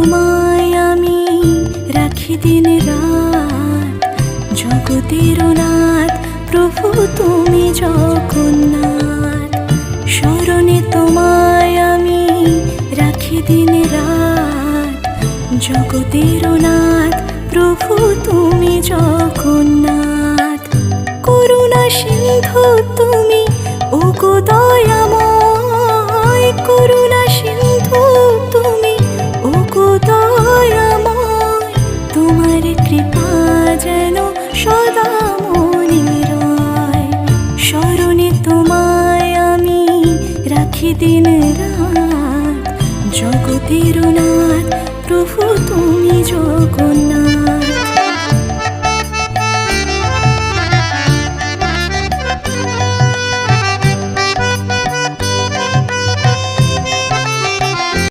তোমায় আমি রাখি দিন রাত, জগতের নাথ প্রভু তুমি জগন্নাথ। স্মরণে তোমায় আমি রাখি দিন রাত, জগতের নাথ প্রভু তুমি জগন্নাথ। করুণা সিন্ধু তুমি ওগো দয়াময়, করুণা সিন্ধু তুমি ওগো দয়াময়। তোমার কৃপা যেন সদা মনে রয়, স্মরণে তোমায় আমি রাখি দিন রাত, জগতের নাথ প্রভু তুমি জগন্নাথ।